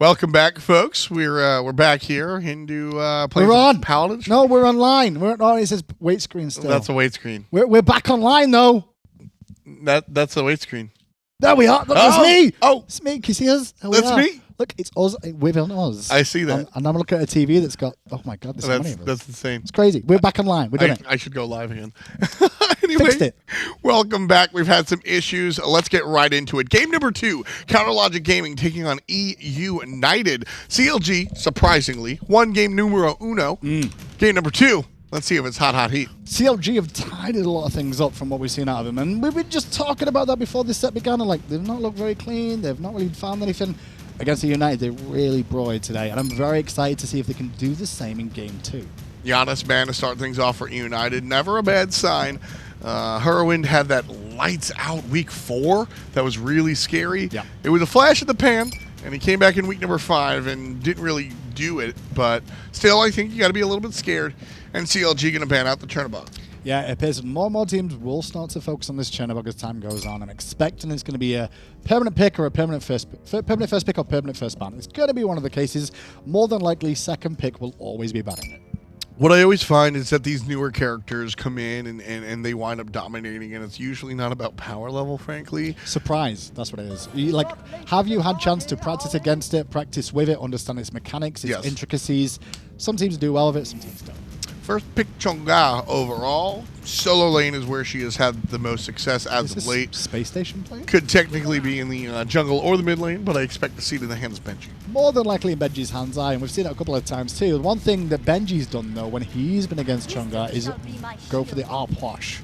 Welcome back, folks. We're back here into playing We're on. Paladin. No, we're online. We're on. It says wait screen still. That's a wait screen. We're back online though. That's a wait screen. There we are. Look, it's me. Oh, It's me. Can you see us? Here we that's are. me. Look, it's us. We're on us. I see that. And I'm looking at a TV that's got. Oh my God, there's so many of us. That's insane. It's crazy. We're back online. We're doing it. I should go live again. Anyway, Fixed it. welcome back. We've had some issues. Let's get right into it. Game number 2, CLGaming taking on eUnited. CLG, surprisingly, won game numero uno. Game number 2. Let's see if it's hot heat. CLG have tidied a lot of things up from what we've seen out of them, and we've been just talking about that before this set began. And like, they've not looked very clean. They've not really found anything. Against the United, they really broiled today, and I'm very excited to see if they can do the same in game 2. Giannis man to start things off for United. Never a bad sign. Hurriwind had that lights out week 4 that was really scary. Yeah. It was a flash in the pan, and he came back in week number 5 and didn't really do it. But still, I think you got to be a little bit scared. And CLG going to ban out the turnabout. Yeah, it appears more and more teams will start to focus on this Chernobog as time goes on. I'm expecting it's going to be a permanent pick or a permanent first pick or permanent first ban. It's going to be one of the cases. More than likely, second pick will always be banning it. What I always find is that these newer characters come in and they wind up dominating, and it's usually not about power level, frankly. Surprise, that's what it is. Have you had chance to practice against it, practice with it, understand its mechanics, its intricacies? Some teams do well with it, some teams don't. First pick Chang'e overall. Solo lane is where she has had the most success as of late. Space Station play? Could technically be in the jungle or the mid lane, but I expect to see it in the hands of Benji. More than likely in Benji's hands, and we've seen it a couple of times too. One thing that Benji's done though when he's been against Chang'e is go for the R-Posh.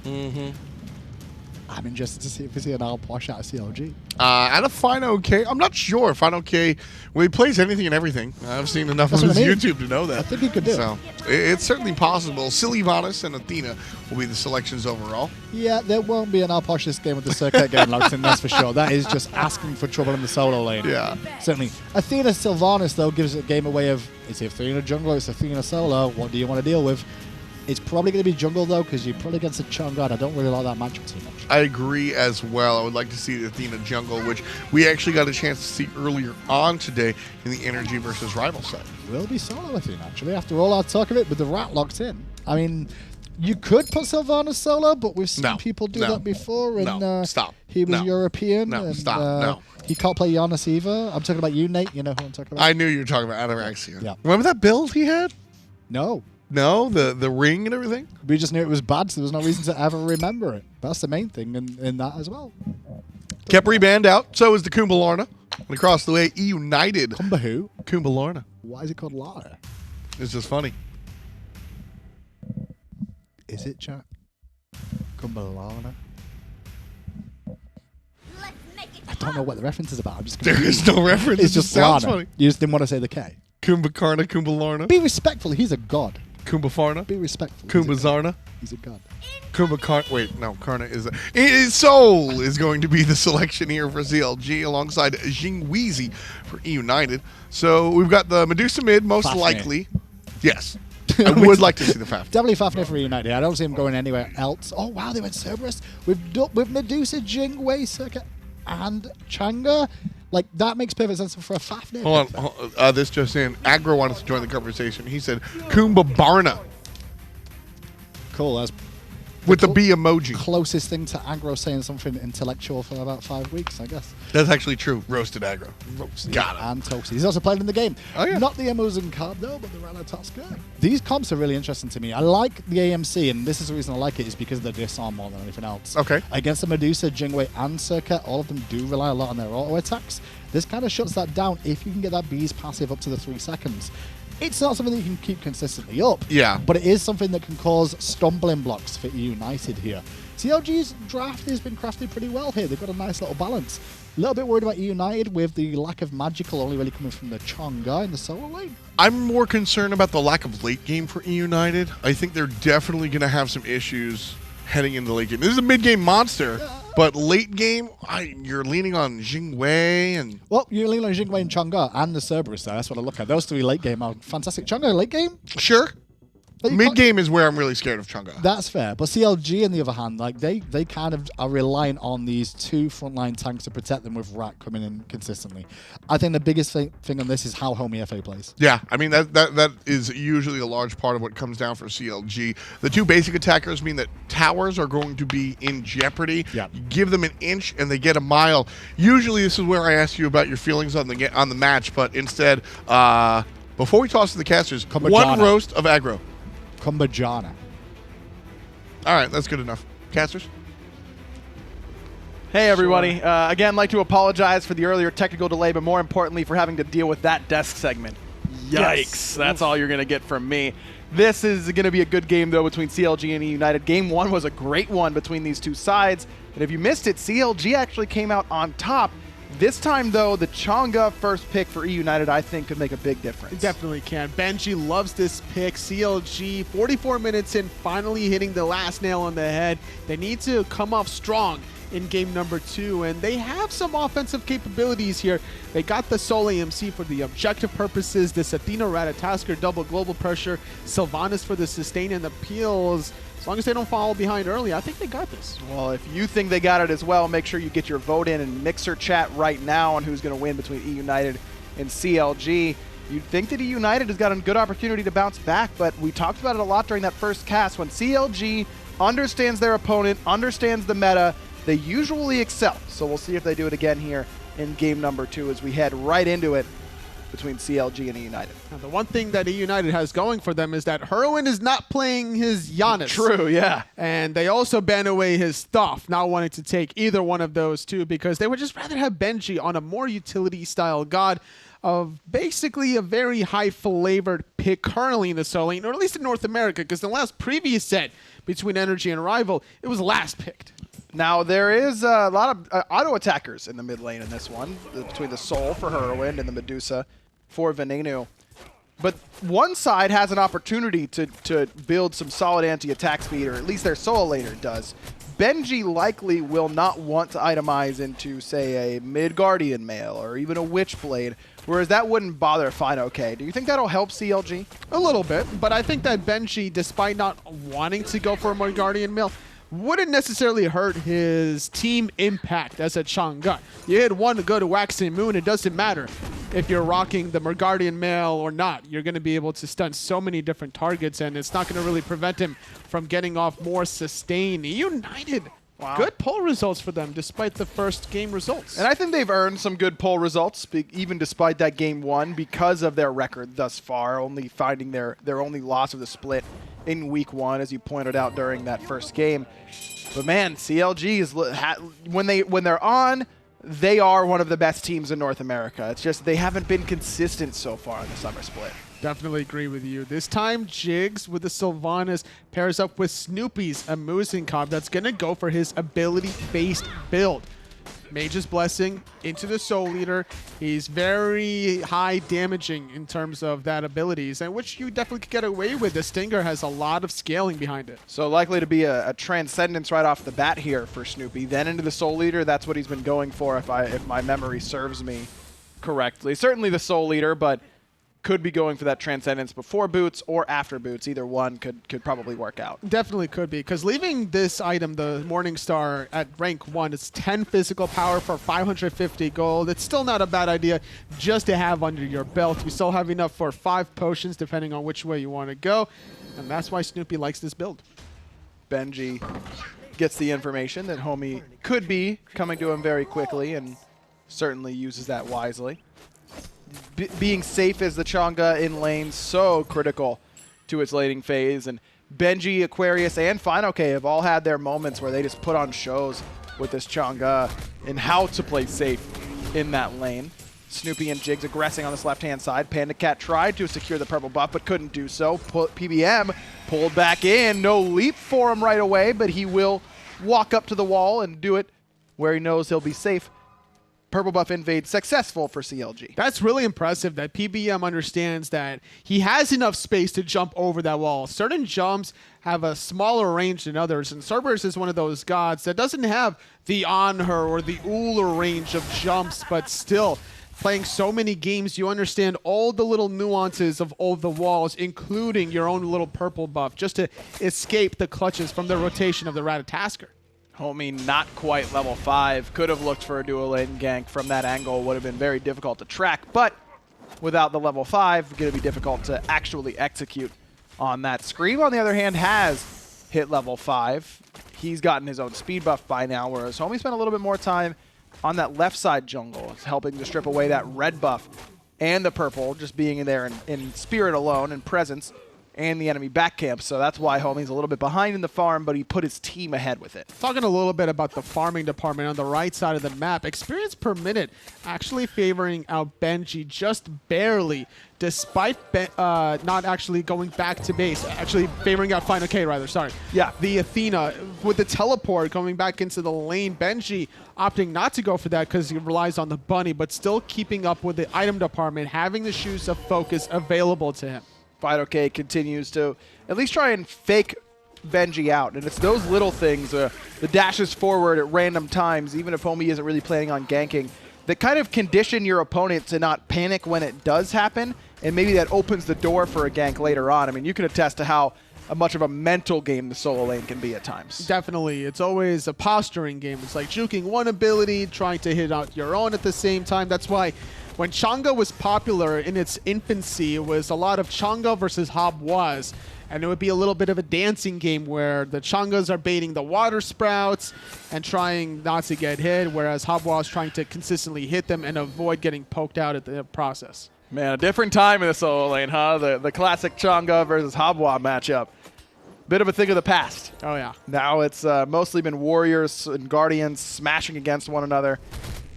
I'm interested to see if we see an R-Posh out of CLG. And a fineokay. I'm not sure. Fineokay, well, he plays anything and everything. I've seen enough of his YouTube to know that. I think he could do it. It's certainly possible. Sylvanus and Athena will be the selections overall. Yeah, there won't be an R-Posh this game with the Serqet game locked in, that's for sure. That is just asking for trouble in the solo lane. Yeah. Certainly. Athena Sylvanus, though, gives a game away of, it's Athena jungle, it's Athena solo, what do you want to deal with? It's probably going to be jungle, though, because you're probably against a Chang'e. I don't really like that matchup too much. I agree as well. I would like to see the Athena jungle, which we actually got a chance to see earlier on today in the Energy versus Rival set. Will be solo Athena, actually, after all our talk of it, with the rat locked in. I mean, you could put Sylvanus solo, but we've seen people do that before. And, stop. He was European. No, and, stop. No. He can't play Giannis either. I'm talking about you, Nate. You know who I'm talking about? I knew you were talking about Ataraxia. Yeah. Remember that build he had? No. No, the ring and everything? We just knew it was bad, so there was no reason to ever remember it. That's the main thing in that as well. Kept rebanned out. So is the Kumba Lorna. And across the way, eUnited. Kumba who? Kumba Lorna. Why is it called Lara? It's just funny. Is it, chat? Kumba Lorna? I don't know what the reference is about. I'm just there is no reference. It's just sounds Lana. funny. You just didn't want to say the K. Kumba Karna, Kumba Lorna. Be respectful. He's a god. Kumba Farna. Be respectful. Kumba Zarna. He's a god. Kumba Karna. Wait, no, Karna is a. His soul is going to be the selection here for CLG alongside Jing for eUnited. So we've got the Medusa mid, most Fafnir. likely. Yes. I would like to see the Fafnir. Definitely Fafnir for eUnited. I don't see him going anywhere else. Oh, wow, they went Cerberus. With Medusa, Jing, Serqet, and Chang'e. Like, that makes perfect sense for a Fafnir. Hold on. This just in. Aggro wanted to join the conversation. He said, Kumba Barna. Cool. That's with the B emoji. Closest thing to aggro saying something intellectual for about 5 weeks, I guess. That's actually true. Roasted aggro. Got it. And toasty. He's also played in the game. Oh, yeah. Not the Muzen card, though, but the Ratatoskr. These comps are really interesting to me. I like the AMC, and this is the reason I like it, is because of the disarm more than anything else. Okay. Against the Medusa, Jing and Serqet, all of them do rely a lot on their auto attacks. This kind of shuts that down if you can get that B's passive up to the 3 seconds. It's not something that you can keep consistently up. Yeah. But it is something that can cause stumbling blocks for eUnited here. CLG's draft has been crafted pretty well here. They've got a nice little balance. A little bit worried about eUnited with the lack of magical only really coming from the Chang'e in the solo lane. I'm more concerned about the lack of late game for eUnited. I think they're definitely going to have some issues heading into the late game. This is a mid-game monster. But late game, you're leaning on Jing and... Well, you're leaning on Jing and Chang'e and the Cerberus there. That's what I look at. Those 3 late game are fantastic. Chang'e late game? Sure. Mid game is where I'm really scared of Chang'e. That's fair, but CLG on the other hand, like they kind of are relying on these 2 frontline tanks to protect them with Rat coming in consistently. I think the biggest thing on this is how Homiefe plays. Yeah, I mean that is usually a large part of what comes down for CLG. The 2 basic attackers mean that towers are going to be in jeopardy. Yeah. You give them an inch and they get a mile. Usually this is where I ask you about your feelings on the match, but instead, before we toss to the casters, one roast of aggro. Kumbajana. All right, that's good enough. Casters? Hey, everybody. Again, like to apologize for the earlier technical delay, but more importantly for having to deal with that desk segment. Yikes. Yes. That's all you're going to get from me. This is going to be a good game, though, between CLG and eUnited. Game 1 was a great one between these 2 sides. And if you missed it, CLG actually came out on top. This time, though, the Chang'e first pick for eUnited, I think, could make a big difference. It definitely can. Benji loves this pick. CLG, 44 minutes in, finally hitting the last nail on the head. They need to come off strong in game number 2, and they have some offensive capabilities here. They got the Soul AMC for the objective purposes, this Athena Ratatoskr double global pressure, Sylvanus for the sustain and the peels. As long as they don't fall behind early, I think they got this. Well, if you think they got it as well, make sure you get your vote in Mixer chat right now on who's going to win between eUnited and CLG. You'd think that eUnited has got a good opportunity to bounce back, but we talked about it a lot during that first cast. When CLG understands their opponent, understands the meta, they usually excel. So we'll see if they do it again here in game number 2 as we head right into it between CLG and eUnited. Now, the one thing that eUnited has going for them is that Hurriwind is not playing his Giannis. True, yeah. And they also ban away his stuff, not wanting to take either one of those 2 because they would just rather have Benji on a more utility-style god of basically a very high-flavored pick currently in the solo lane, or at least in North America, because the last previous set between Energy and Rival, it was last picked. Now, there is a lot of auto-attackers in the mid lane in this one, between the Soul for Hurriwind and the Medusa for Venenu. But one side has an opportunity to build some solid anti-attack speed, or at least their solo laner does. Benji likely will not want to itemize into, say, a mid-Guardian Mail or even a Witchblade, whereas that wouldn't bother fineokay. Do you think that'll help CLG? A little bit, but I think that Benji, despite not wanting to go for a mid-Guardian Mail, wouldn't necessarily hurt his team impact as a Chang'e. You hit one good waxing moon, it doesn't matter if you're rocking the Mergardian Mail or not. You're going to be able to stun so many different targets, and it's not going to really prevent him from getting off more sustain. eUnited, wow. Good pull results for them despite the first game results. And I think they've earned some good pull results, even despite that game 1, because of their record thus far, only finding their only loss of the split in week 1, as you pointed out during that first game. But man, CLG is when they're on, they are one of the best teams in North America. It's just they haven't been consistent so far in the summer split. Definitely agree with you. This time, Jigz with the Sylvanus pairs up with Snoopy's a Muzen comp that's going to go for his ability-based build. Mage's Blessing into the Soul Leader. He's very high damaging in terms of that abilities, and which you definitely could get away with. The Stinger has a lot of scaling behind it. So likely to be a Transcendence right off the bat here for Snoopy. Then into the Soul Leader, that's what he's been going for if my memory serves me correctly. Certainly the Soul Leader, but could be going for that Transcendence before boots or after boots. Either one could probably work out. Definitely could be, because leaving this item, the Morningstar, at rank 1, it's 10 physical power for 550 gold. It's still not a bad idea just to have under your belt. You still have enough for 5 potions, depending on which way you want to go, and that's why Snoopy likes this build. Benji gets the information that Homie could be coming to him very quickly, and certainly uses that wisely. Being safe as the Chang'e in lane, so critical to its laning phase. And Benji, Aquarius, and fineokay have all had their moments where they just put on shows with this Chang'e and how to play safe in that lane. Snoopy and Jigz aggressing on this left-hand side. PandaCat tried to secure the purple buff, but couldn't do so. PBM pulled back in. No leap for him right away, but he will walk up to the wall and do it where he knows he'll be safe. Purple buff invade successful for CLG. That's really impressive that PBM understands that he has enough space to jump over that wall. Certain jumps have a smaller range than others, and Cerberus is one of those gods that doesn't have the on her or the Uller range of jumps, but still playing so many games, you understand all the little nuances of all the walls, including your own little purple buff, just to escape the clutches from the rotation of the Ratatoskr. Homie not quite level 5. Could have looked for a dual lane gank from that angle. Would have been very difficult to track, but without the level 5, going to be difficult to actually execute on that. Scream, on the other hand, has hit level 5. He's gotten his own speed buff by now, whereas Homie spent a little bit more time on that left side jungle, helping to strip away that red buff and the purple, just being in there in spirit alone and presence and the enemy back camp. So that's why Homie's a little bit behind in the farm, but he put his team ahead with it. Talking a little bit about the farming department on the right side of the map, experience per minute actually favoring out Benji just barely, despite not actually going back to base, actually favoring out fineokay rather, sorry. Yeah. The Athena, with the teleport going back into the lane, Benji opting not to go for that because he relies on the bunny, but still keeping up with the item department, having the shoes of focus available to him. fineokay continues to at least try and fake Benji out. And it's those little things, the dashes forward at random times, even if Homie isn't really planning on ganking, that kind of condition your opponent to not panic when it does happen, and maybe that opens the door for a gank later on. I mean, you can attest to how much of a mental game the solo lane can be at times. Definitely. It's always a posturing game. It's like juking one ability, trying to hit out your own at the same time. That's why when Chang'e was popular in its infancy, it was a lot of Chang'e versus Habwas. And it would be a little bit of a dancing game where the Chang'es are baiting the water sprouts and trying not to get hit, whereas Habwa is trying to consistently hit them and avoid getting poked out at the process. Man, a different time in the solo lane, huh? The classic Chang'e versus Habwa matchup. Bit of a thing of the past. Oh, yeah. Now it's mostly been warriors and guardians smashing against one another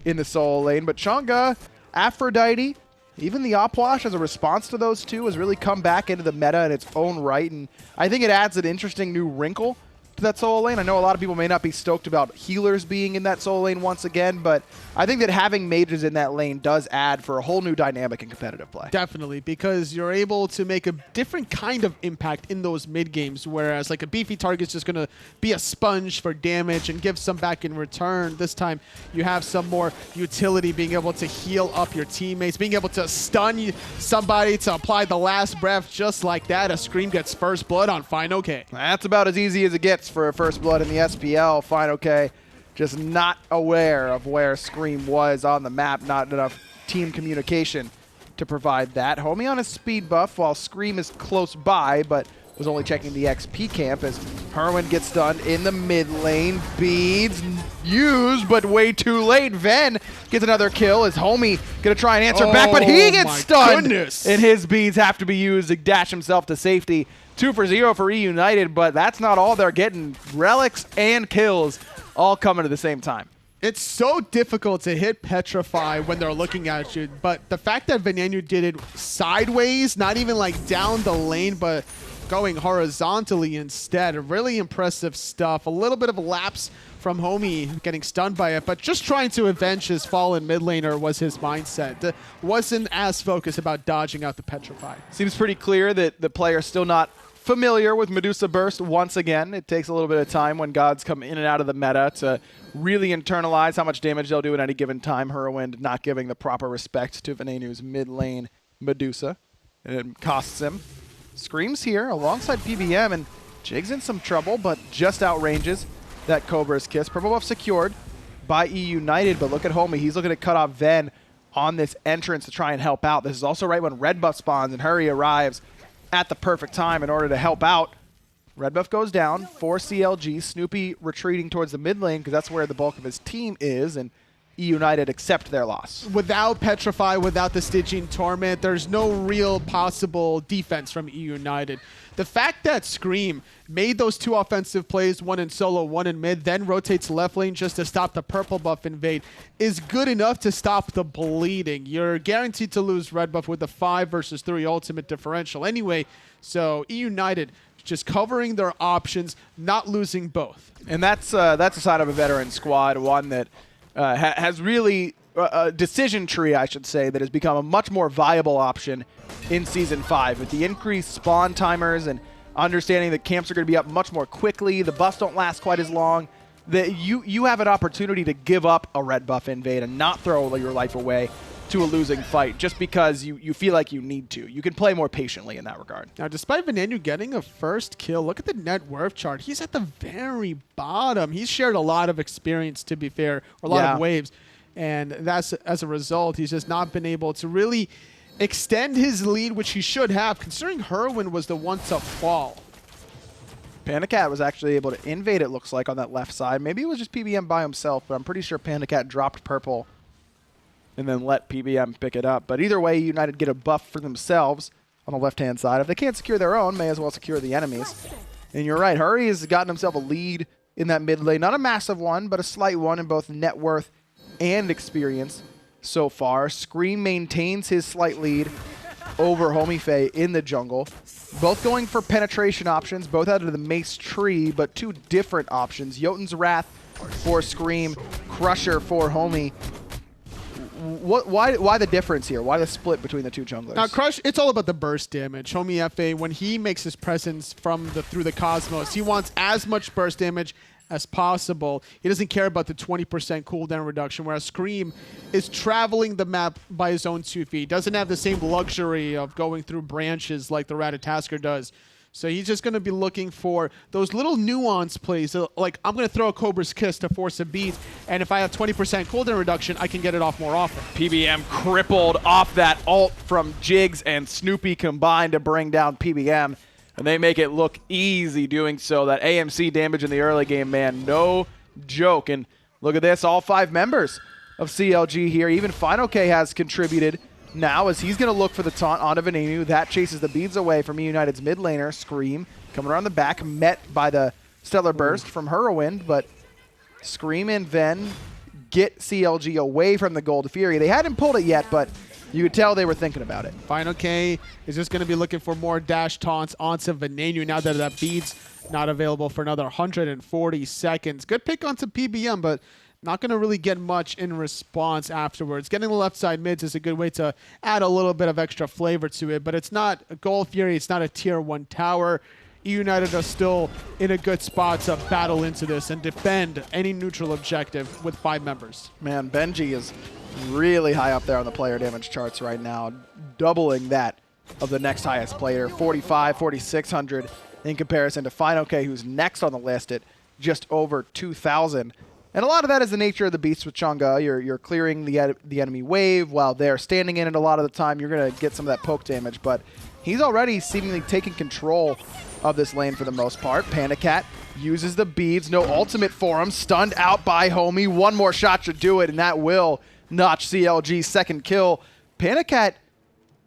in the solo lane. But Chang'e, Aphrodite, even the Opwash as a response to those two has really come back into the meta in its own right. And I think it adds an interesting new wrinkle to that solo lane. I know a lot of people may not be stoked about healers being in that solo lane once again, but I think that having mages in that lane does add for a whole new dynamic in competitive play. Definitely, because you're able to make a different kind of impact in those mid games, whereas like a beefy target's just going to be a sponge for damage and give some back in return. This time you have some more utility, being able to heal up your teammates, being able to stun somebody to apply the last breath just like that. A Scream gets first blood on fineokay. That's about as easy as it gets for a first blood in the SPL. fineokay just not aware of where Scream was on the map, not enough team communication to provide that. Homie on a speed buff while Scream is close by, but was only checking the XP camp as Hurriwind gets stunned in the mid lane. Beads used, but way too late. Ven gets another kill as Homie gonna try and answer back, but he gets stunned. Goodness. And his beads have to be used to dash himself to safety. 2 for 0 for eUnited, but that's not all they're getting. Relics and kills all coming at the same time. It's so difficult to hit Petrify when they're looking at you, but the fact that Venenu did it sideways, not even like down the lane, but going horizontally instead, really impressive stuff. A little bit of a lapse from Homie getting stunned by it, but just trying to avenge his fallen mid laner was his mindset. Wasn't as focused about dodging out the Petrify. Seems pretty clear that the player's still not familiar with Medusa Burst once again. It takes a little bit of time when gods come in and out of the meta to really internalize how much damage they'll do at any given time. Hurriwind not giving the proper respect to Venenu's mid lane Medusa, and it costs him. Scream's here alongside PBM, and Jig's in some trouble, but just outranges that Cobra's Kiss. Purple buff secured by eUnited, but look at Homie. He's looking to cut off Ven on this entrance to try and help out. This is also right when red buff spawns, and Hurry arrives at the perfect time in order to help out. Red buff goes down for CLG. Snoopy retreating towards the mid lane because that's where the bulk of his team is, and eUnited accept their loss. Without Petrify, without the Stygian Torment, there's no real possible defense from eUnited. The fact that Scream made those 2 offensive plays, one in solo, one in mid, then rotates left lane just to stop the purple buff invade, is good enough to stop the bleeding. You're guaranteed to lose red buff with the 5 versus 3 ultimate differential anyway, so eUnited just covering their options, not losing both. And that's a sign of a veteran squad, one that has really a decision tree, I should say, that has become a much more viable option in Season 5. With the increased spawn timers and understanding that camps are going to be up much more quickly, the buffs don't last quite as long, that you have an opportunity to give up a red buff invade and not throw your life away to a losing fight just because you feel like you need to. You can play more patiently in that regard. Now, despite Venenu getting a first kill, look at the net worth chart. He's at the very bottom. He's shared a lot of experience, to be fair, or a lot of waves. And that's as a result, he's just not been able to really extend his lead, which he should have, considering Hurriwind was the one to fall. PandaCat was actually able to invade, it looks like, on that left side. Maybe it was just PBM by himself, but I'm pretty sure PandaCat dropped purple and then let PBM pick it up. But either way, United get a buff for themselves on the left-hand side. If they can't secure their own, may as well secure the enemies. And you're right, Hurry has gotten himself a lead in that mid lane. Not a massive one, but a slight one in both net worth and experience so far. Screammmmm maintains his slight lead over Homiefe in the jungle. Both going for penetration options, both out of the Mace tree, but two different options. Jotun's Wrath for Screammmmm, Crusher for Homie. Why the difference here? Why the split between the two junglers? Now, Crush, it's all about the burst damage. Homiefe, when he makes his presence through the Cosmos, he wants as much burst damage as possible. He doesn't care about the 20% cooldown reduction, whereas Screammmmm is traveling the map by his own 2 feet. Doesn't have the same luxury of going through branches like the Ratatoskr does. So he's just going to be looking for those little nuance plays. Like, I'm going to throw a Cobra's Kiss to force a beat, and if I have 20% cooldown reduction, I can get it off more often. PBM crippled off that ult from Jigz and Snoopy combined to bring down PBM, and they make it look easy doing so. That AMC damage in the early game, man, no joke. And look at this, all 5 members of CLG here. Even fineokay has contributed now as he's going to look for the taunt onto Venenu. That chases the beads away from eUnited's mid laner. Screammmmm coming around the back, met by the Stellar Burst from Hurriwind, but Screammmmm and Ven get CLG away from the Gold Fury. They hadn't pulled it yet, but you could tell they were thinking about it. fineokay is just going to be looking for more dash taunts onto Venenu now that that bead's not available for another 140 seconds. Good pick onto PBM, but not going to really get much in response afterwards. Getting the left side mids is a good way to add a little bit of extra flavor to it, but it's not a Gold Fury, it's not a tier 1 tower. eUnited are still in a good spot to battle into this and defend any neutral objective with 5 members. Man, Benji is really high up there on the player damage charts right now, doubling that of the next highest player, 4,600 in comparison to fineokay, who's next on the list at just over 2,000. And a lot of that is the nature of the beast with Chang'e. You're clearing the enemy wave while they're standing in it a lot of the time. You're going to get some of that poke damage, but he's already seemingly taking control of this lane for the most part. PandaCat uses the beads. No ultimate for him. Stunned out by Homie. One more shot should do it, and that will notch CLG's second kill. PandaCat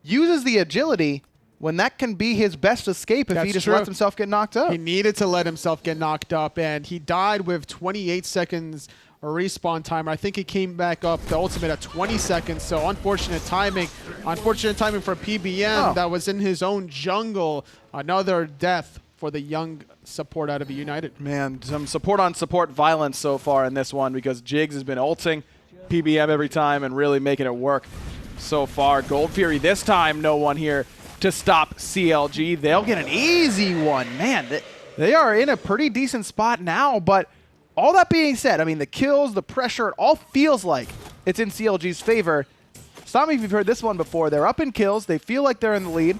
uses the agility when that can be his best escape if he just lets himself get knocked up. He needed to let himself get knocked up, and he died with 28 seconds respawn timer. I think he came back up the ultimate at 20 seconds, so unfortunate timing. Unfortunate timing for PBM that was in his own jungle. Another death for the young support out of eUnited. Man, some support on support violence so far in this one because Jigz has been ulting PBM every time and really making it work so far. Gold Fury this time, no one here to stop CLG. They'll get an easy one. Man, they are in a pretty decent spot now, but all that being said, I mean, the kills, the pressure, it all feels like it's in CLG's favor. Stop me if you've heard this one before. They're up in kills. They feel like they're in the lead,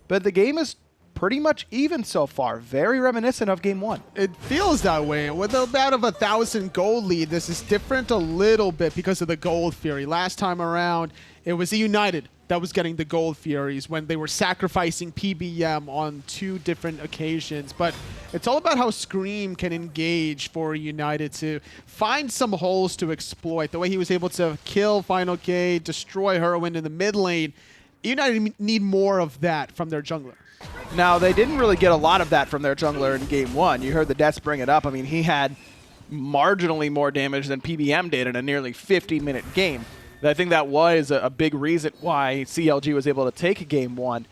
but the game is pretty much even so far. Very reminiscent of Game 1. It feels that way. With about of 1,000 gold lead, this is different a little bit because of the Gold Fury. Last time around, it was eUnited that was getting the Gold Furies when they were sacrificing PBM on 2 different occasions. But it's all about how Screammmmm can engage for eUnited to find some holes to exploit. The way he was able to kill fineokay, destroy Hurriwind in the mid lane. eUnited need more of that from their jungler. Now, they didn't really get a lot of that from their jungler in Game 1. You heard the Deaths bring it up. I mean, he had marginally more damage than PBM did in a nearly 50-minute game. I think that was a big reason why CLG was able to take Game 1.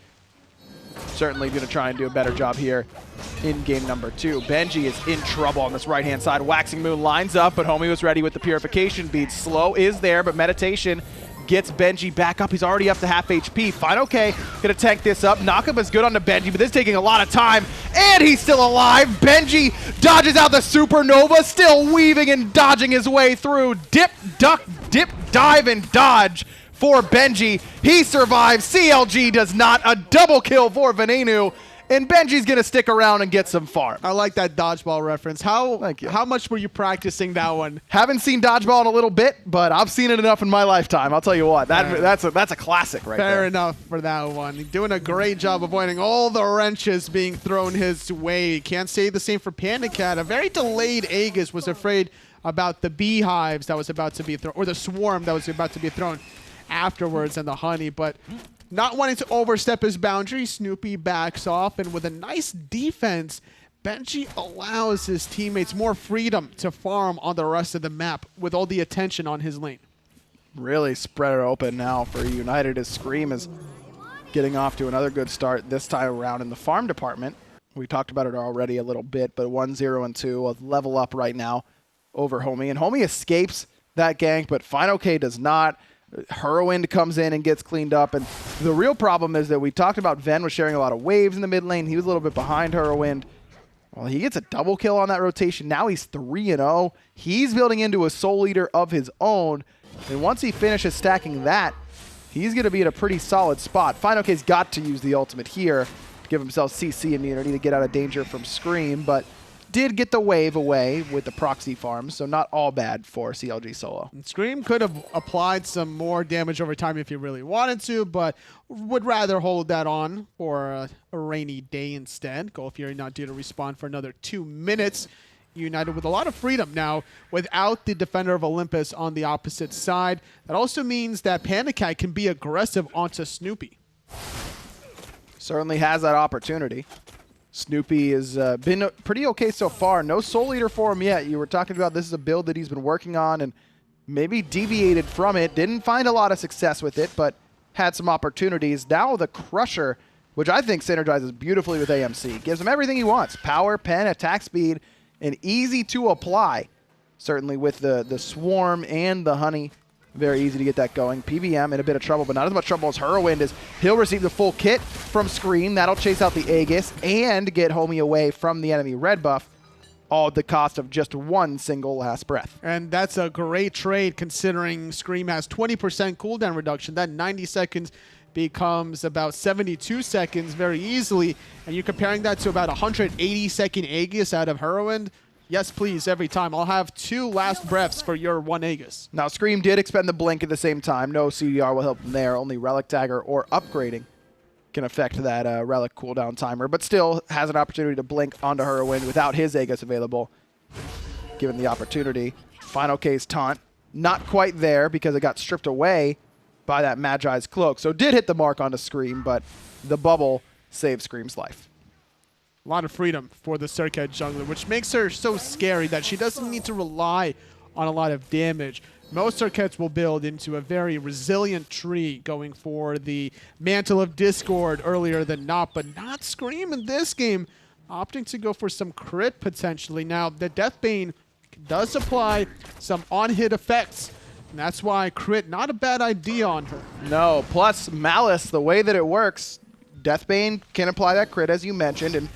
Certainly going to try and do a better job here in Game number 2. Benji is in trouble on this right-hand side. Waxing Moon lines up, but Homie was ready with the Purification Bead. Slow is there, but Meditation gets Benji back up. He's already up to half HP. fineokay going to tank this up. Knockup is good onto Benji, but this is taking a lot of time. And he's still alive. Benji dodges out the Supernova, still weaving and dodging his way through. Dip, duck, dip, dive, and dodge for Benji. He survives. CLG does not. A double kill for Venenu. And Benji's going to stick around and get some farm. I like that dodgeball reference. How much were you practicing that one? Haven't seen dodgeball in a little bit, but I've seen it enough in my lifetime. I'll tell you what. That's a classic right there. Fair enough for that one. Doing a great job avoiding all the wrenches being thrown his way. Can't say the same for PandaCat. A very delayed Aegis was afraid about the beehives that was about to be thrown, or the swarm that was about to be thrown afterwards, and the honey, but not wanting to overstep his boundary, Snoopy backs off, and with a nice defense, Benji allows his teammates more freedom to farm on the rest of the map with all the attention on his lane. Really spread it open now for eUnited as Scream is getting off to another good start this time around in the farm department. We talked about it already a little bit, but 1-0 and 2, a level up right now over Homie. And Homie escapes that gank, but fineokay does not. Hurriwind comes in and gets cleaned up, and the real problem is that we talked about Ven was sharing a lot of waves in the mid lane. He was a little bit behind Hurriwind. Well, he gets a double kill on that rotation. Now he's 3-0. He's building into a soul leader of his own, and once he finishes stacking that, he's going to be in a pretty solid spot. fineokay's got to use the ultimate here to give himself CC immunity to get out of danger from Scream, but did get the wave away with the proxy farm, so not all bad for CLG solo. And Scream could have applied some more damage over time if he really wanted to, but would rather hold that on for a rainy day instead. Goal Fury not due to respawn for another 2 minutes. United with a lot of freedom now without the Defender of Olympus on the opposite side. That also means that PandaCat can be aggressive onto Snoopy. Certainly has that opportunity. Snoopy has been pretty okay so far. No soul leader for him yet. You were talking about this is a build that he's been working on and maybe deviated from it. Didn't find a lot of success with it, but had some opportunities. Now the Crusher, which I think synergizes beautifully with AMC. Gives him everything he wants. Power, pen, attack speed, and easy to apply. Certainly with the Swarm and the Honey. Very easy to get that going. PBM in a bit of trouble, but not as much trouble as Hurriwind is. He'll receive the full kit from Scream. That'll chase out the Aegis and get Homie away from the enemy red buff, all at the cost of just one single last breath. And that's a great trade considering Scream has 20% cooldown reduction. That 90 seconds becomes about 72 seconds very easily. And you're comparing that to about 180-second Aegis out of Hurriwind. Yes, please, every time. I'll have 2 last breaths for your 1 Aegis. Now, Scream did expend the blink at the same time. No CDR will help him there. Only Relic Dagger or upgrading can affect that Relic cooldown timer, but still has an opportunity to blink onto Hurriwind without his Aegis available, given the opportunity. fineokay's taunt, not quite there because it got stripped away by that Magi's cloak. So did hit the mark onto Scream, but the bubble saved Scream's life. A lot of freedom for the Serqet jungler, which makes her so scary that she doesn't need to rely on a lot of damage. Most Serqets will build into a very resilient tree, going for the Mantle of Discord earlier than not, but not Scream in this game, opting to go for some crit potentially. Now, the Deathbane does apply some on-hit effects, and that's why crit, not a bad idea on her. No, plus Malice, the way that it works, Deathbane can apply that crit, as you mentioned, and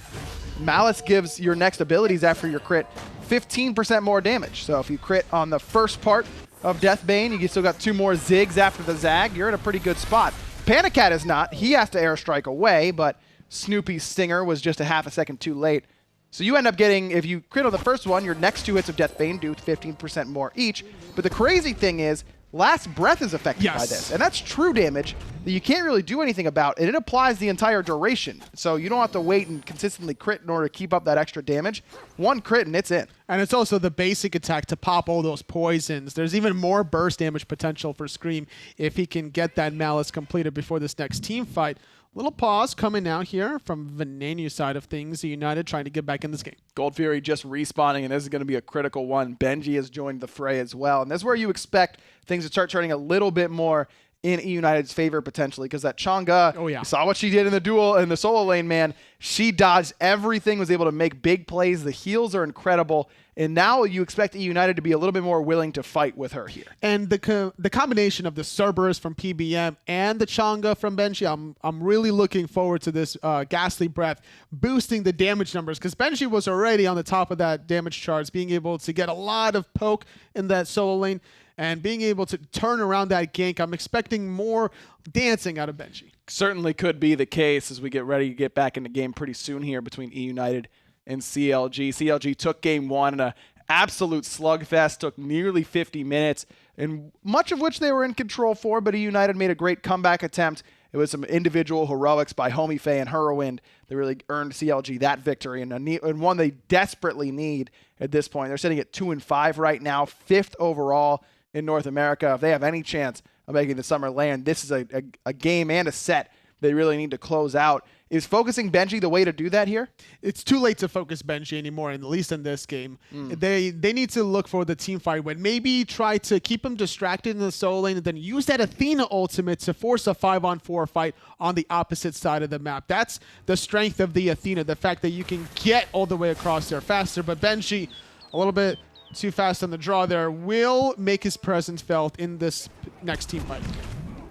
Malice gives your next abilities after your crit 15% more damage. So if you crit on the first part of Deathbane, you still got 2 more zigs after the zag, you're in a pretty good spot. PandaCat is not. He has to airstrike away, but Snoopy's Stinger was just a half a second too late. So you end up getting, if you crit on the first one, your next 2 hits of Deathbane do 15% more each. But the crazy thing is, Last Breath is affected by this, and that's true damage that you can't really do anything about, and it applies the entire duration. So you don't have to wait and consistently crit in order to keep up that extra damage. 1 crit and it's in. And it's also the basic attack to pop all those poisons. There's even more burst damage potential for Scream if he can get that Malice completed before this next team fight. Little pause coming out here from Venenu side of things. United trying to get back in this game. Gold Fury just respawning, and this is going to be a critical one. Benji has joined the fray as well, and this is where you expect things to start turning a little bit more in eUnited's favor potentially, because that Chang'e, you saw what she did in the duel in the solo lane, man. She dodged everything, was able to make big plays. The heals are incredible, and now you expect eUnited to be a little bit more willing to fight with her here. And the combination of the Cerberus from PBM and the Chang'e from Benji, I'm really looking forward to this Ghastly Breath boosting the damage numbers, because Benji was already on the top of that damage charts, being able to get a lot of poke in that solo lane. and being able to turn around that gank. I'm expecting more dancing out of Benji. Certainly could be the case as we get ready to get back into game pretty soon here between eUnited and CLG. CLG took game 1 in an absolute slugfest, took nearly 50 minutes, and much of which they were in control for, but eUnited made a great comeback attempt. It was some individual heroics by Homiefe and Hurriwind that really earned CLG that victory, and one they desperately need at this point. They're sitting at 2-5 right now, 5th overall in North America. If they have any chance of making the summer land, this is a game and a set they really need to close out. Is focusing Benji the way to do that here? It's too late to focus Benji anymore, at least in this game. They need to look for the team fight win. Maybe try to keep him distracted in the solo lane and then use that Athena ultimate to force a 5-on-4 fight on the opposite side of the map. That's the strength of the Athena, the fact that you can get all the way across there faster. But Benji, a little bit too fast on the draw there, will make his presence felt in this next team fight.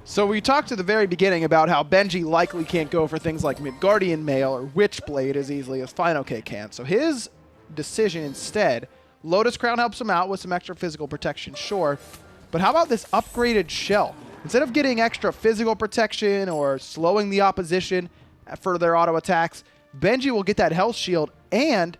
So we talked at the very beginning about how Benji likely can't go for things like Midgardian Mail or Witchblade as easily as fineokay can. So his decision instead, Lotus Crown helps him out with some extra physical protection, sure. But how about this upgraded shell? Instead of getting extra physical protection or slowing the opposition for their auto attacks, Benji will get that health shield and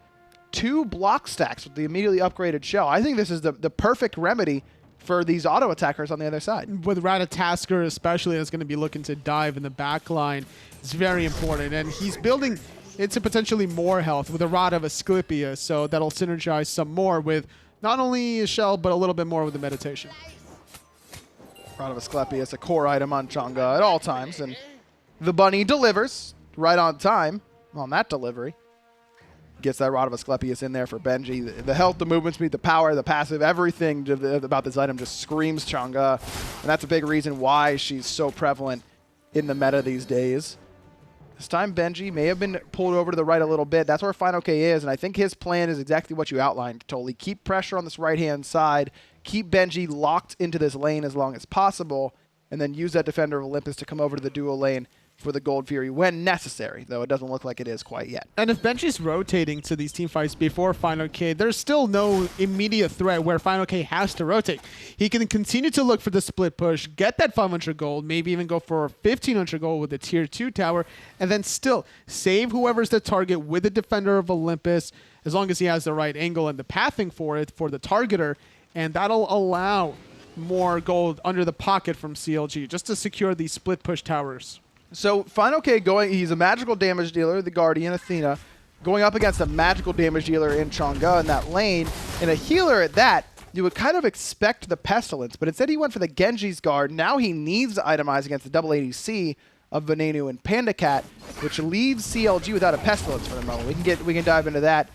2 block stacks with the immediately upgraded shell. I think this is the perfect remedy for these auto attackers on the other side. With Ratatoskr especially, that's going to be looking to dive in the back line. It's very important. And he's building into potentially more health with a Rod of Asclepius, so that'll synergize some more with not only a shell, but a little bit more with the meditation. Rod of Asclepius, a core item on Chang'e at all times, and the bunny delivers right on time on that delivery. Gets that Rod of Asclepius in there for Benji. The health, the movement speed, the power, the passive, everything about this item just screams Chang'e. And that's a big reason why she's so prevalent in the meta these days. This time Benji may have been pulled over to the right a little bit. That's where fineokay is, and I think his plan is exactly what you outlined, Totally. Keep pressure on this right-hand side, keep Benji locked into this lane as long as possible, and then use that Defender of Olympus to come over to the dual lane for the Gold Fury when necessary, though it doesn't look like it is quite yet. And if Benji's rotating to these team fights before fineokay, there's still no immediate threat where fineokay has to rotate. He can continue to look for the split push, get that 500 gold, maybe even go for 1500 gold with the tier 2 tower, and then still save whoever's the target with the Defender of Olympus, as long as he has the right angle and the pathing for it for the targeter, and that'll allow more gold under the pocket from CLG just to secure these split push towers. So fineokay he's a magical damage dealer, the Guardian, Athena, going up against a magical damage dealer in Chang'e in that lane, and a healer at that. You would kind of expect the Pestilence, but instead he went for the Genji's Guard. Now he needs to itemize against the double ADC of Venenu and PandaCat, which leaves CLG without a Pestilence for the moment. We can dive into that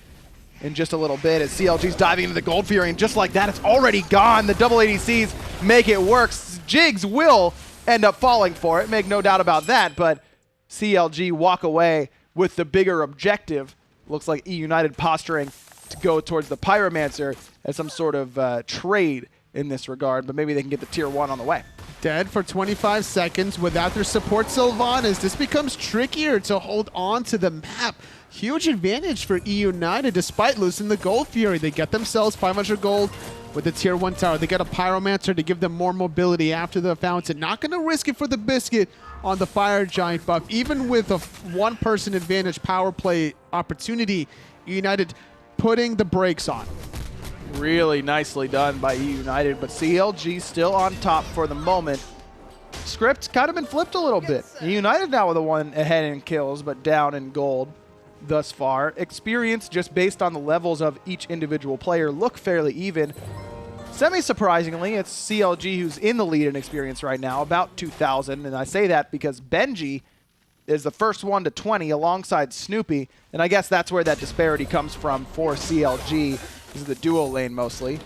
in just a little bit as CLG's diving into the Gold Fury, and just like that, it's already gone. The double ADCs make it work. Jigz will end up falling for it, make no doubt about that, but CLG walk away with the bigger objective. Looks like eUnited posturing to go towards the Pyromancer as some sort of trade in this regard, but maybe they can get the tier 1 on the way. Dead for 25 seconds without their support Sylvanus. This becomes trickier to hold on to the map. Huge advantage for eUnited despite losing the Gold Fury. They get themselves 500 gold with the tier 1 tower. They get a Pyromancer to give them more mobility after the fountain. Not going to risk it for the biscuit on the Fire Giant buff. Even with a one-person advantage power play opportunity, eUnited putting the brakes on. Really nicely done by eUnited, but CLG still on top for the moment. Script's kind of been flipped a little bit. eUnited now with a 1 ahead in kills, but down in gold thus far. Experience, just based on the levels of each individual player, look fairly even. Semi-surprisingly, it's CLG who's in the lead in experience right now, about 2,000, and I say that because Benji is the first one to 20 alongside Snoopy, and I guess that's where that disparity comes from for CLG. This is the dual lane mostly.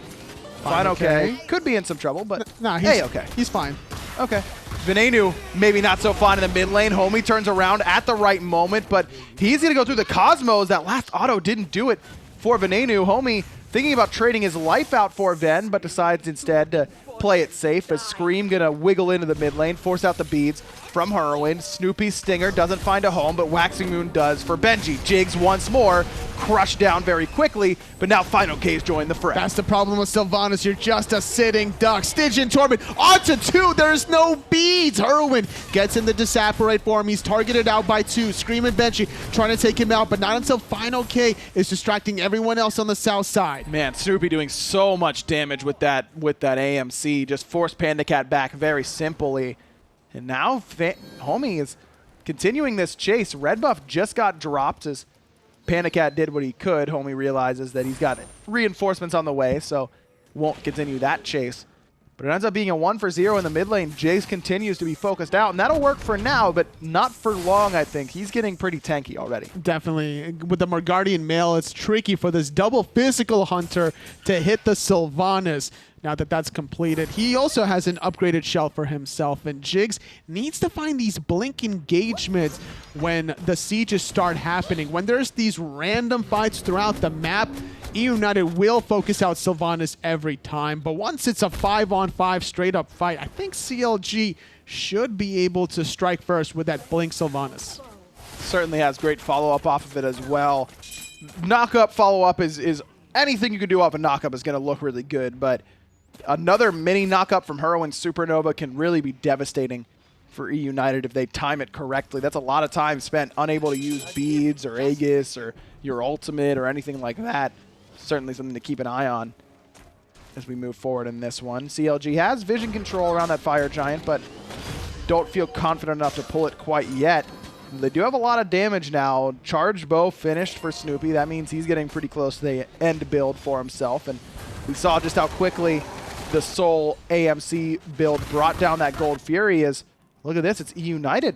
fineokay. Could be in some trouble, but nah, okay. He's fine. Okay. Venenu, maybe not so fine in the mid lane. Homie turns around at the right moment, but he's going to go through the Cosmos. That last auto didn't do it for Venenu. Homie thinking about trading his life out for Ven, but decides instead to play it safe as Scream going to wiggle into the mid lane, force out the beads, from Hurriwind. Snoopy's Stinger doesn't find a home, but Waxing Moon does for Benji. Jigz once more, crushed down very quickly, but now fineokay's joined the fray. That's the problem with Sylvanus. You're just a sitting duck. Stygian Torment onto 2. There's no beads. Hurriwind gets in the disapparate form. He's targeted out by 2. Screammmmm Benji trying to take him out, but not until fineokay is distracting everyone else on the south side. Man, Snoopy doing so much damage with that AMC. Just forced PandaCat back very simply. And now Homie is continuing this chase. Red buff just got dropped as PandaCat did what he could. Homie realizes that he's got reinforcements on the way, so won't continue that chase. But it ends up being a 1-for-0 in the mid lane. Jigz continues to be focused out, and that'll work for now, but not for long, I think. He's getting pretty tanky already. Definitely. With the Morgardian Mail, it's tricky for this double physical hunter to hit the Sylvanus. Now that that's completed, he also has an upgraded shell for himself, and Jigz needs to find these blink engagements when the sieges start happening. When there's these random fights throughout the map, eUnited will focus out Sylvanus every time, but once it's a 5-on-5 straight-up fight, I think CLG should be able to strike first with that blink Sylvanus. Certainly has great follow-up off of it as well. Knock-up follow-up is anything you can do off a knock-up is going to look really good, but another mini knock-up from Hurriwind Supernova can really be devastating for eUnited if they time it correctly. That's a lot of time spent unable to use beads or Aegis or your ultimate or anything like that. Certainly something to keep an eye on as we move forward in this one. CLG has vision control around that Fire Giant, but don't feel confident enough to pull it quite yet. They do have a lot of damage now. Charged bow finished for Snoopy. That means he's getting pretty close to the end build for himself. And we saw just how quickly the Soul AMC build brought down that Gold Fury. As look at this, it's eUnited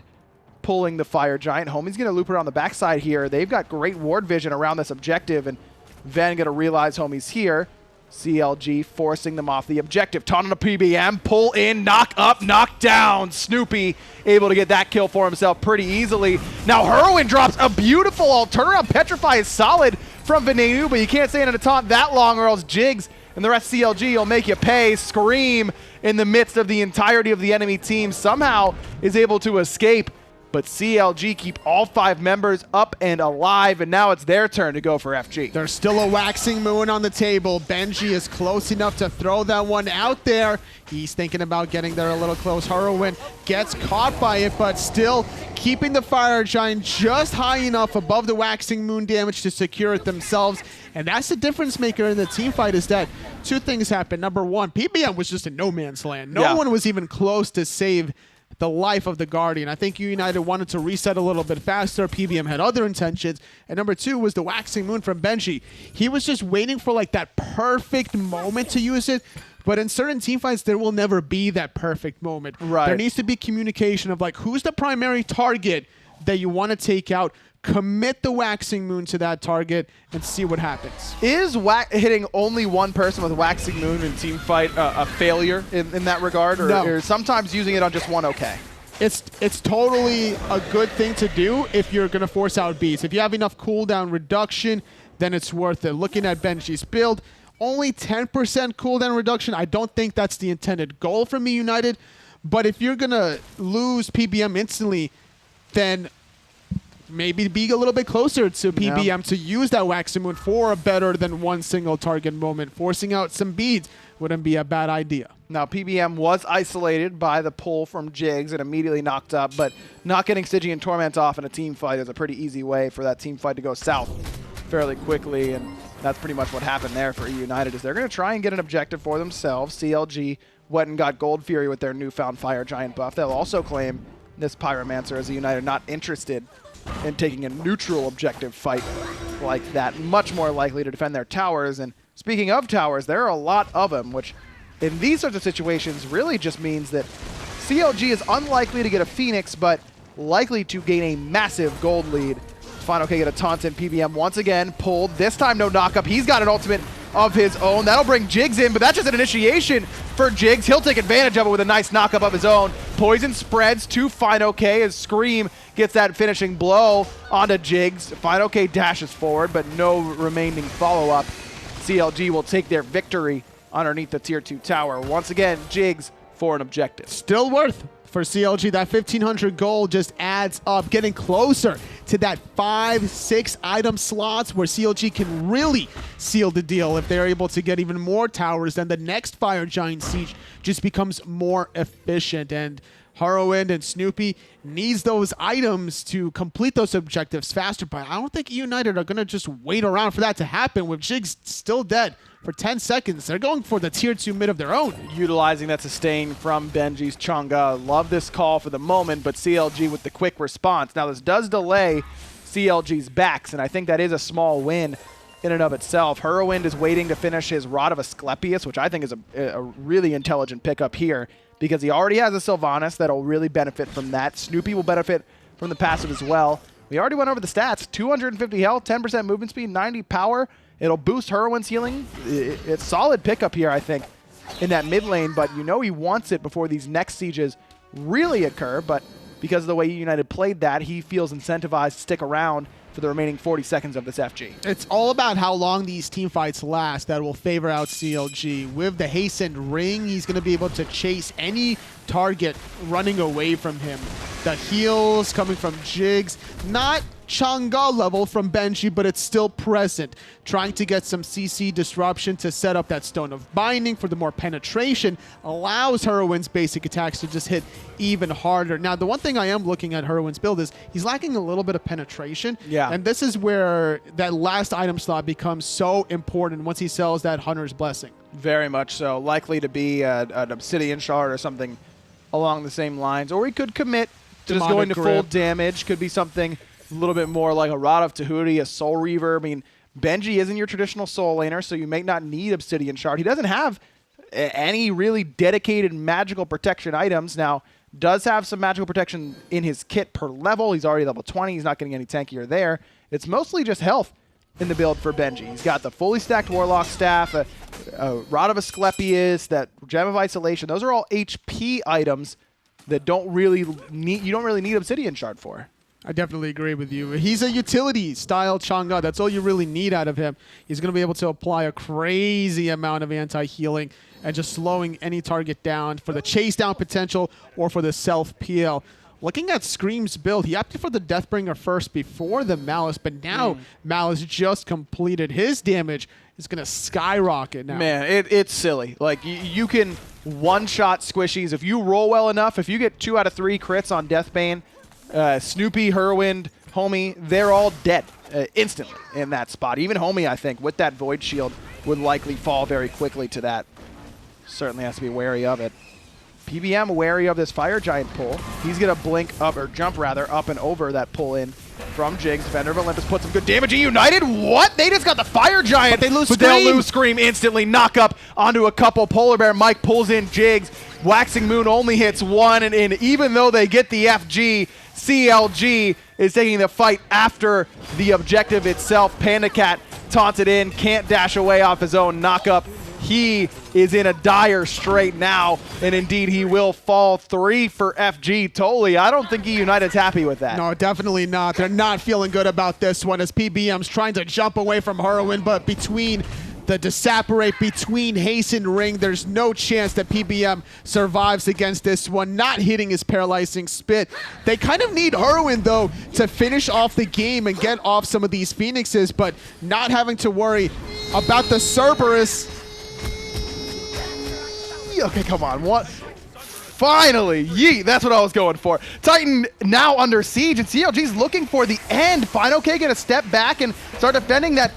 pulling the Fire Giant. Homie's going to loop around the backside here. They've got great ward vision around this objective, and Ven going to realize Homie's here. CLG forcing them off the objective. Taunt on a PBM, pull in, knock up, knock down. Snoopy able to get that kill for himself pretty easily. Now Hurriwind drops a beautiful turnaround. Petrify is solid from Venenu, but you can't stay in a taunt that long or else Jigz and the rest of CLG will make you pay. Scream in the midst of the entirety of the enemy team somehow is able to escape. But CLG keep all 5 members up and alive, and now it's their turn to go for FG. There's still a Waxing Moon on the table. Benji is close enough to throw that one out there. He's thinking about getting there a little close. Hurriwind gets caught by it, but still keeping the Fire Giant just high enough above the Waxing Moon damage to secure it themselves. And that's the difference maker in the team fight, is that 2 things happen. Number 1, PBM was just in no man's land. No one was even close to save the life of the Guardian. I think eUnited wanted to reset a little bit faster. PBM had other intentions. And number 2 was the Waxing Moon from Benji. He was just waiting for like that perfect moment to use it. But in certain team fights, there will never be that perfect moment. Right. There needs to be communication of like, who's the primary target that you want to take out? Commit the Waxing Moon to that target and see what happens. Is hitting only one person with Waxing Moon in team fight a failure in that regard? Or, no. or sometimes using it on just one okay? It's totally a good thing to do if you're going to force out beats. If you have enough cooldown reduction, then it's worth it. Looking at Benji's build, only 10% cooldown reduction. I don't think that's the intended goal from eUnited. But if you're going to lose PBM instantly, then maybe be a little bit closer to PBM to use that Waxing Moon for a better than one single target moment. Forcing out some beads wouldn't be a bad idea. Now, PBM was isolated by the pull from Jigz and immediately knocked up, but not getting Stygian Torment off in a team fight is a pretty easy way for that team fight to go south fairly quickly, and that's pretty much what happened there for eUnited, is they're going to try and get an objective for themselves. CLG went and got Gold Fury with their newfound Fire Giant buff. They'll also claim this Pyromancer as eUnited not interested in taking a neutral objective fight like that. Much more likely to defend their towers. And speaking of towers, there are a lot of them, which in these sorts of situations really just means that CLG is unlikely to get a Phoenix, but likely to gain a massive gold lead. fineokay get a taunt in. PBM once again pulled. This time no knockup. He's got an ultimate of his own. That'll bring Jigz in, but that's just an initiation for Jigz. He'll take advantage of it with a nice knockup of his own. Poison spreads to fineokay as Scream gets that finishing blow onto Jigz. fineokay dashes forward, but no remaining follow-up. CLG will take their victory underneath the tier 2 tower. Once again, Jigz for an objective. Still worth for CLG. That 1,500 gold just adds up, getting closer to that 5-6 item slots where CLG can really seal the deal. If they're able to get even more towers, then the next Fire Giant Siege just becomes more efficient. And Hurriwind and Snoopy needs those items to complete those objectives faster, but I don't think eUnited are going to just wait around for that to happen. With Jigz still dead for 10 seconds, they're going for the tier 2 mid of their own. Utilizing that sustain from Benji's Chang'e. Love this call for the moment, but CLG with the quick response. Now this does delay CLG's backs, and I think that is a small win in and of itself. Hurriwind is waiting to finish his Rod of Asclepius, which I think is a really intelligent pickup here, because he already has a Sylvanus that'll really benefit from that. Snoopy will benefit from the passive as well. We already went over the stats. 250 health, 10% movement speed, 90 power. It'll boost Hurriwind's healing. It's solid pickup here, I think, in that mid lane, but you know he wants it before these next sieges really occur, but because of the way eUnited played that, he feels incentivized to stick around for the remaining 40 seconds of this FG. It's all about how long these team fights last that will favor out CLG. With the hastened ring, he's going to be able to chase any target running away from him. The heals coming from Jigz, not Chang'e level from Benji, but it's still present. Trying to get some CC disruption to set up that Stone of Binding for the more penetration allows Hurriwind's basic attacks to just hit even harder. Now, the one thing I am looking at Hurriwind's build is he's lacking a little bit of penetration. Yeah. And this is where that last item slot becomes so important once he sells that Hunter's Blessing. Very much so. Likely to be an Obsidian Shard or something along the same lines. Or he could commit to just going to full damage. Could be something a little bit more like a Rod of Tahuti, a Soul Reaver. I mean, Benji isn't your traditional Soul laner, so you may not need Obsidian Shard. He doesn't have any really dedicated magical protection items. Now, does have some magical protection in his kit per level. He's already level 20. He's not getting any tankier there. It's mostly just health in the build for Benji. He's got the fully stacked Warlock Staff, a Rod of Asclepius, that Gem of Isolation. Those are all HP items that you don't really need Obsidian Shard for. I definitely agree with you. He's a utility style Chang'e. That's all you really need out of him. He's going to be able to apply a crazy amount of anti-healing and just slowing any target down for the chase down potential or for the self-PL. Looking at Scream's build, he opted for the Deathbringer first before the Malice, but now Malice just completed. His damage is going to skyrocket now. Man, it's silly. Like, you can one-shot squishies. If you roll well enough, if you get 2 out of 3 crits on Deathbane, Snoopy, Hurriwind, Homie, they're all dead instantly in that spot. Even Homie, I think, with that Void Shield, would likely fall very quickly to that. Certainly has to be wary of it. PBM wary of this Fire Giant pull. He's going to blink up, or jump rather, up and over that pull in from Jigz. Defender of Olympus puts some good damage. eUnited, what? They just got the Fire Giant, but they'll lose Scream instantly. Knock up onto a couple. PolarBearMike pulls in Jigz. Waxing Moon only hits 1, and even though they get the FG, CLG is taking the fight after the objective itself. PandaCat taunted in, can't dash away off his own knock-up. He is in a dire strait now, and indeed he will fall. 3 for FG. Totally, I don't think eUnited's happy with that. No, definitely not. They're not feeling good about this one as PBM's trying to jump away from Hurriwind, but between the Disapparate, between Hasten Ring, there's no chance that PBM survives against this one, not hitting his Paralyzing Spit. They kind of need Hurriwind, though, to finish off the game and get off some of these Phoenixes, but not having to worry about the Cerberus. Okay, come on. What? Finally, yeet, that's what I was going for. Titan now under siege, and CLG's looking for the end. fineokay gonna step back and start defending that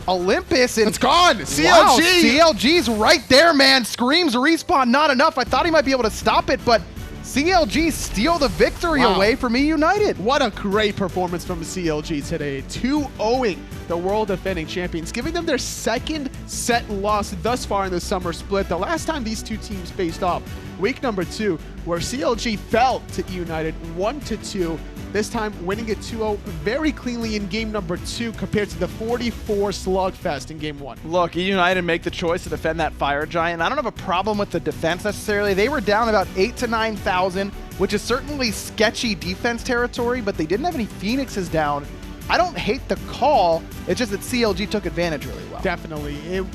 Olympus, and it's gone. CLG. Wow, CLG's right there, man. Scream's respawn, not enough. I thought he might be able to stop it, but CLG steal the victory away from eUnited. What a great performance from CLG today. 2-0ing the world defending champions, giving them their second set loss thus far in the summer split. The last time these two teams faced off, week number 2, where CLG fell to eUnited 1-2. This time winning it 2-0 very cleanly in game number 2 compared to the 44 slugfest in game 1. Look, eUnited make the choice to defend that Fire Giant. I don't have a problem with the defense necessarily. They were down about 8,000 to 9,000, which is certainly sketchy defense territory, but they didn't have any Phoenixes down I don't hate the call. It's just that CLG took advantage really well. Definitely.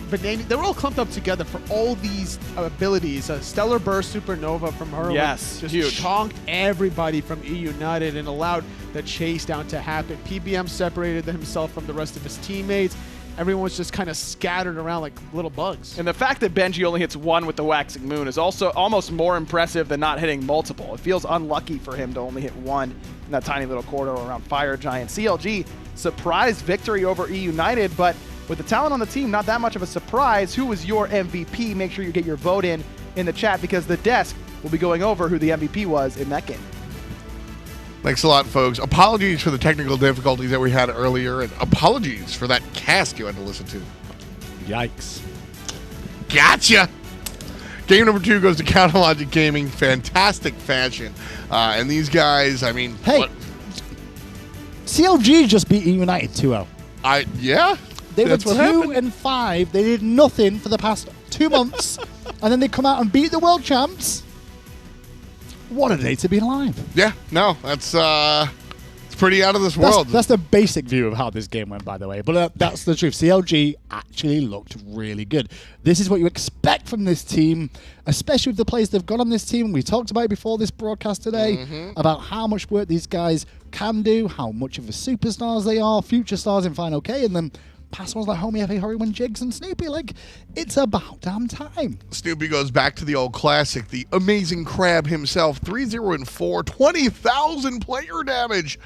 Venenu, they were all clumped up together for all these abilities. Stellar Burst Supernova from Hurriwind. Yes, just huge. chonked everybody from eUnited and allowed the chase down to happen. PBM separated himself from the rest of his teammates. Everyone was just kind of scattered around like little bugs. And the fact that Benji only hits one with the Waxing Moon is also almost more impressive than not hitting multiple. It feels unlucky for him to only hit one in that tiny little corridor around Fire Giant. CLG, surprise victory over eUnited, but with the talent on the team, not that much of a surprise. Who was your MVP? Make sure you get your vote in the chat because the desk will be going over who the MVP was in that game. Thanks a lot, folks. Apologies for the technical difficulties that we had earlier, and apologies for that cast you had to listen to. Yikes. Gotcha! Game number 2 goes to Counterlogic Gaming. Fantastic fashion. And these guys, I mean... Hey, what? CLG just beat eUnited 2-0. Yeah? They were That's what 2-5. They did nothing for the past 2 months, and then they come out and beat the world champs. What a day to be alive. Yeah, no, that's it's pretty out of this world. That's the basic view of how this game went, by the way. But that's the truth. CLG actually looked really good. This is what you expect from this team, especially with the players they've got on this team. We talked about it before this broadcast today, about how much work these guys can do, how much of the superstars they are, future stars in fineokay, and then past ones like Homiefe, Hurriwind, Jigz, and Snoopy. Like, it's about damn time. Snoopy goes back to the old classic, the amazing crab himself, 3-0-4, 20,000 player damage.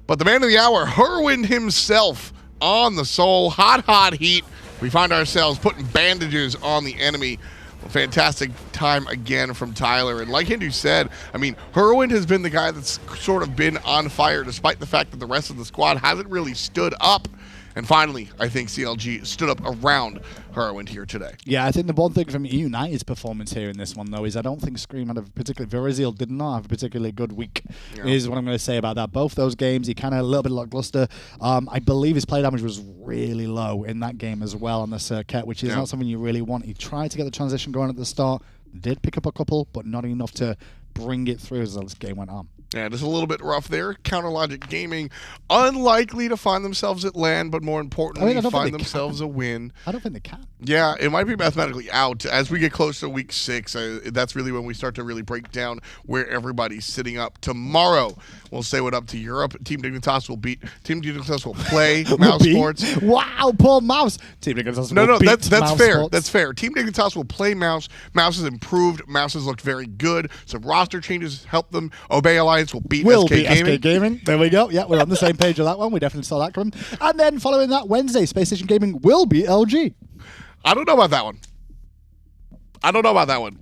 But the man of the hour, Hurriwind himself, on the soul, hot heat. We find ourselves putting bandages on the enemy. A fantastic time again from Tyler. And like Hindu said, I mean, Hurriwind has been the guy that's sort of been on fire, despite the fact that the rest of the squad hasn't really stood up. And finally, I think CLG stood up around Hurriwind here today. Yeah, I think the one thing from eUnited's performance here in this one, though, is I don't think Scream had a particularly... Virizil did not have a particularly good week, is what I'm going to say about that. Both those games, he kind of a little bit lackluster. I believe his play damage was really low in that game as well on the Serqet, which is not something you really want. He tried to get the transition going at the start, did pick up a couple, but not enough to bring it through as this game went on. Yeah, just a little bit rough there. Counterlogic Gaming, unlikely to find themselves at land, but more importantly, find themselves a win. I don't think they can. Yeah, it might be mathematically out. As we get close to week 6, that's really when we start to really break down where everybody's sitting up. Tomorrow, we'll say what up to Europe. Team Dignitas will beat. Team Dignitas will play Mouse Sports. Wow, poor Mouse. Team Dignitas will beat that's fair. Sports. That's fair. Team Dignitas will play Mouse. Mouse has improved. Mouse has looked very good. Some roster changes help them. Obey Alliance will beat SK Gaming. There we go. Yeah, we're on the same page on that one. We definitely saw that coming. And then following that, Wednesday, Space Station Gaming will beat LG. I don't know about that one.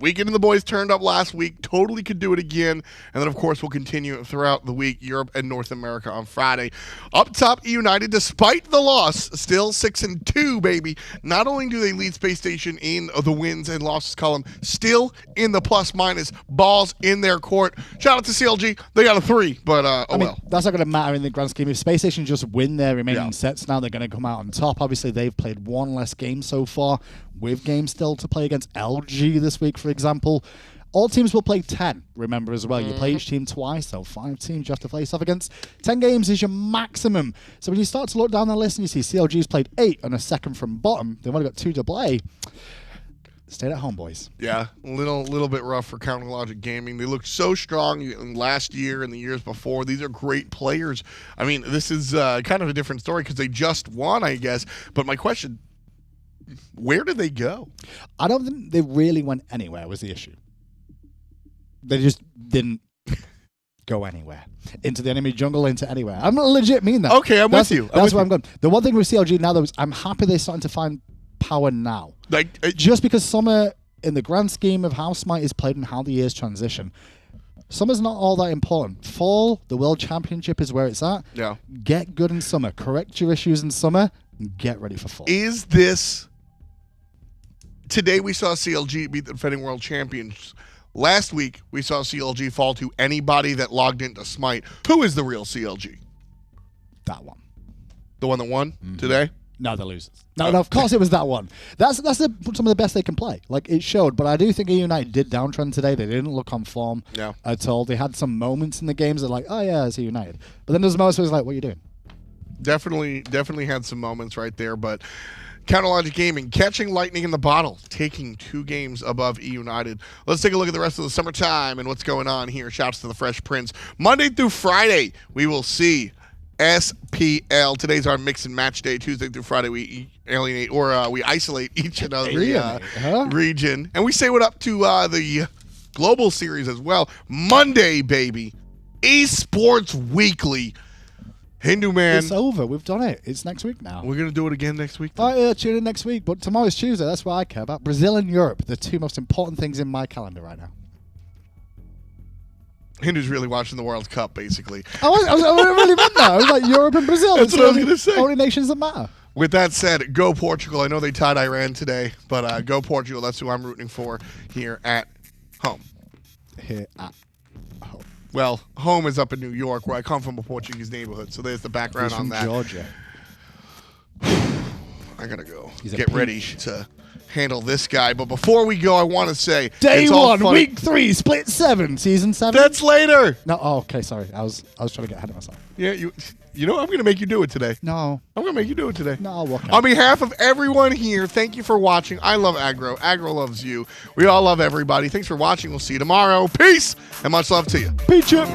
Weekend and the boys turned up last week. Totally could do it again. And then, of course, we'll continue throughout the week. Europe and North America on Friday. Up top, eUnited, despite the loss, still 6-2, baby. Not only do they lead Space Station in the wins and losses column, still in the plus-minus, balls in their court. Shout out to CLG. They got a 3, but I mean, that's not going to matter in the grand scheme. If Space Station just win their remaining sets now, they're going to come out on top. Obviously, they've played one less game so far, with games still to play against LG this week, for example. All teams will play 10, remember, as well. You play each team twice, so 5 teams you have to face off against. 10 games is your maximum. So when you start to look down the list and you see CLG's played 8 and a second from bottom, they've only got 2 to play. Stay at home, boys. Yeah, a little bit rough for Counterlogic Gaming. They looked so strong last year and the years before. These are great players. I mean, this is kind of a different story because they just won, I guess. But my question, where did they go? I don't think they really went anywhere was the issue. They just didn't go anywhere. Into the enemy jungle, into anywhere. I'm legit mean that. Okay, with you. That's where I'm going. The one thing with CLG now, though, is I'm happy they're starting to find power now. Just because Summer, in the grand scheme of how Smite is played and how the years transition, Summer's not all that important. Fall, the World Championship is where it's at. Yeah. Get good in Summer. Correct your issues in Summer. And get ready for Fall. Is this... Today we saw CLG beat the defending world champions. Last week we saw CLG fall to anybody that logged into Smite. Who is the real CLG? That one. The one that won today? No, the losers. No, of course it was that one. That's some of the best they can play. Like, it showed. But I do think eUnited did downtrend today. They didn't look on form at all. They had some moments in the games that like, oh yeah, it's eUnited. But then there's moments where it's like, what are you doing? Definitely had some moments right there, but Counterlogic Gaming catching lightning in the bottle, taking 2 games above eUnited. Let's take a look at the rest of the summertime and what's going on here. Shouts to the Fresh Prince. Monday through Friday, we will see SPL. Today's our mix and match day. Tuesday through Friday, we alienate or we isolate each and every region, and we say what up to the global series as well. Monday, baby, Esports Weekly. Hindu Man. It's over. We've done it. It's next week now. We're going to do it again next week. Tune in next week. But tomorrow's Tuesday. That's what I care about. Brazil and Europe. The 2 most important things in my calendar right now. Hindu's really watching the World Cup, basically. I really meant that. I was like, Europe and Brazil. That's what I was going to say. Only nations that matter. With that said, go Portugal. I know they tied Iran today, but go Portugal. That's who I'm rooting for here at home. Here at home. Well, home is up in New York, where I come from, a Portuguese neighborhood. So there's the background on that. Georgia. I gotta go. Get ready to handle this guy. But before we go, I want to say Day 1, Week 3, Split 7, Season 7. That's later. No, oh, okay, sorry. I was trying to get ahead of myself. Yeah, you know, I'm going to make you do it today. No. I'm going to make you do it today. No, I'll walk out. On behalf of everyone here, thank you for watching. I love Aggro. Aggro loves you. We all love everybody. Thanks for watching. We'll see you tomorrow. Peace, and much love to you. Peach up.